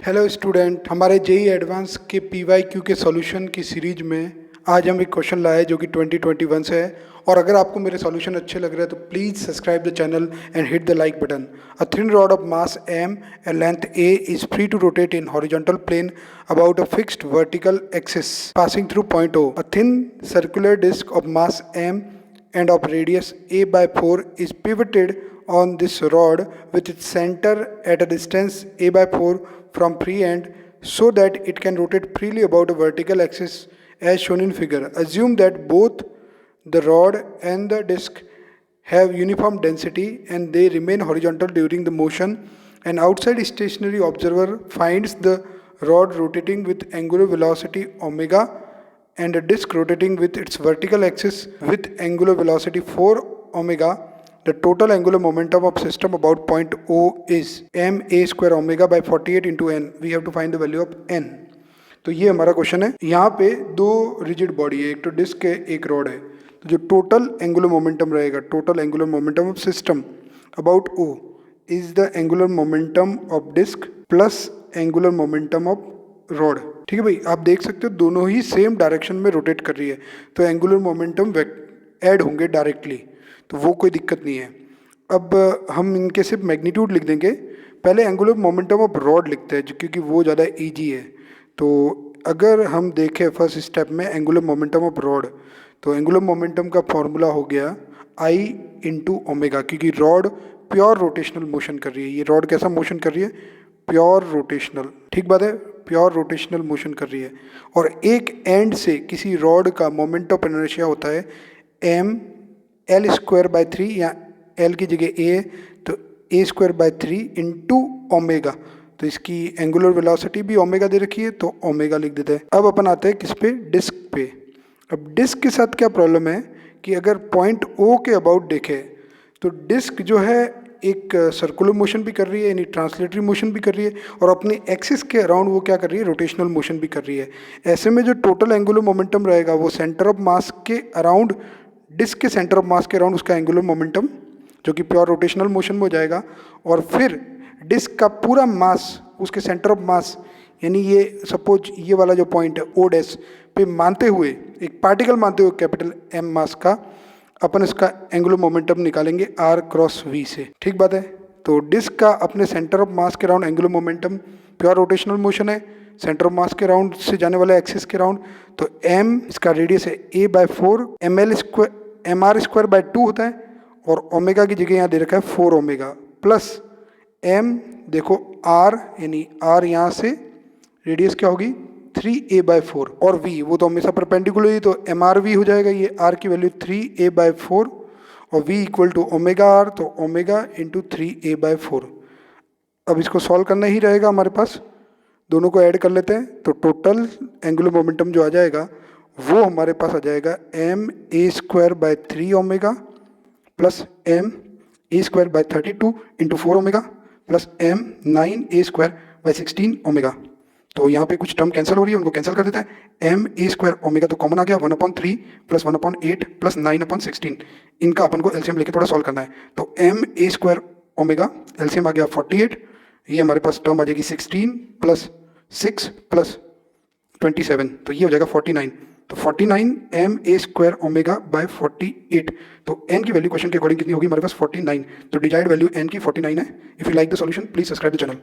Hello student, हमारे JEE advance के PYQ के सॉल्यूशन की सीरीज में आज हम एक क्वेश्चन लाए जो कि 2021 से है। और अगर आपको मेरे सॉल्यूशन अच्छे लग रहे हैं तो please subscribe the channel and hit the like button. A thin rod of mass m and length a is free to rotate in horizontal plane about a fixed vertical axis passing through point O. A thin circular disc of mass m and of radius a by 4 is pivoted on this rod with its center at a distance a by 4 from free end so that it can rotate freely about a vertical axis as shown in figure. Assume that both the rod and the disc have uniform density and they remain horizontal during the motion. An outside stationary observer finds the rod rotating with angular velocity omega and a disc rotating with its vertical axis with angular velocity 4 omega. The total angular momentum of system about point O is m a square omega by 48 into n. We have to find the value of n. तो ये हमारा question है। यहाँ पे दो rigid body है, एक तो डिस्क है, एक रॉड है। तो जो टोटल एंगुलर मोमेंटम रहेगा, total angular momentum of system about O is the angular momentum of disc plus angular momentum of rod. ठीक है भाई, आप देख सकते हो दोनों ही सेम डायरेक्शन में रोटेट कर रही है, तो एंगुलर मोमेंटम ऐड होंगे डायरेक्टली, तो वो कोई दिक्कत नहीं है। अब हम इनके सिर्फ मैग्नीट्यूड लिख देंगे। पहले एंगुलर मोमेंटम ऑफ रॉड लिखते हैं क्योंकि वो ज़्यादा ईजी है। तो अगर हम देखें फर्स्ट स्टेप में एंगुलर मोमेंटम ऑफ रॉड, तो एंगुलर मोमेंटम का फॉर्मूला हो गया I इंटू ओमेगा, क्योंकि रॉड प्योर रोटेशनल मोशन कर रही है। ये रॉड कैसा मोशन कर रही है? Pure rotational. ठीक बात है, प्योर रोटेशनल मोशन कर रही है। और एक एंड से किसी रॉड का मोमेंट ऑफ इनर्शिया होता है m l स्क्वायर बाई 3, या l की जगह a है तो a square by 3 into omega. तो इसकी एंगुलर वेलोसिटी भी ओमेगा दे रखी है तो ओमेगा लिख देते हैं। अब अपन आते हैं किस पे? डिस्क पे। अब डिस्क के साथ क्या प्रॉब्लम है कि अगर पॉइंट O के अबाउट देखें तो डिस्क जो है एक सर्कुलर मोशन भी कर रही है, यानी ट्रांसलेटरी मोशन भी कर रही है, और अपने एक्सिस के अराउंड वो क्या कर रही है? रोटेशनल मोशन भी कर रही है। ऐसे में जो टोटल एंगुलर मोमेंटम रहेगा वो सेंटर ऑफ मास के अराउंड, डिस्क के सेंटर ऑफ मास के अराउंड उसका एंगुलर मोमेंटम जो कि प्योर रोटेशनल मोशन में हो जाएगा, और फिर डिस्क का पूरा मास उसके सेंटर ऑफ मास, यानी ये सपोज ये वाला जो पॉइंट है O डैश पे मानते हुए, एक पार्टिकल मानते हुए कैपिटल M मास का, अपन इसका एंगुलर मोमेंटम निकालेंगे R क्रॉस V से। ठीक बात है। तो डिस्क का अपने सेंटर ऑफ मास के around angular momentum pure rotational motion है, सेंटर ऑफ मास के अराउंड से जाने वाले एक्सिस के अराउंड। तो M इसका रेडियस है a by 4, M R square by 2 होता है, और ओमेगा की जगह यहाँ दे रखा है 4 ओमेगा, प्लस m देखो r, यानी r यहाँ से रेडियस क्या होगी 3a बाई 4, और v वो तो हमेशा परपेंडिकुलर ही, तो एम आर वी हो जाएगा। ये r की वैल्यू 3a बाई 4 और v equal to omega r, तो ओमेगा इंटू 3a बाई 4। अब इसको सॉल्व करना ही रहेगा हमारे पास, दोनों को ऐड कर लेते हैं। तो टोटल एंगुलर मोमेंटम जो आ जाएगा वो हमारे पास आ जाएगा m a square by 3 omega plus m a square by 32 into 4 omega plus m 9a square by 16 omega. तो यहाँ पे कुछ टर्म कैंसिल हो रही है, उनको कैंसिल कर देता है। m a स्क्वायर ओमेगा तो कॉमन आ गया, 1/3 प्लस 1/8 प्लस 9/16। इनका अपन को एलसीएम लेके थोड़ा सॉल्व करना है। तो m a square omega LCM आ गया 48, ये हमारे पास टर्म आ जाएगी 16 प्लस 6 प्लस 27, तो ये हो जाएगा 49। तो 49 m a square omega by 48। तो n की वैल्यू क्वेश्चन के अकॉर्डिंग कितनी होगी हमारे पास? 49। तो डिजायर्ड वैल्यू n की 49 है। If you like the solution please subscribe the channel.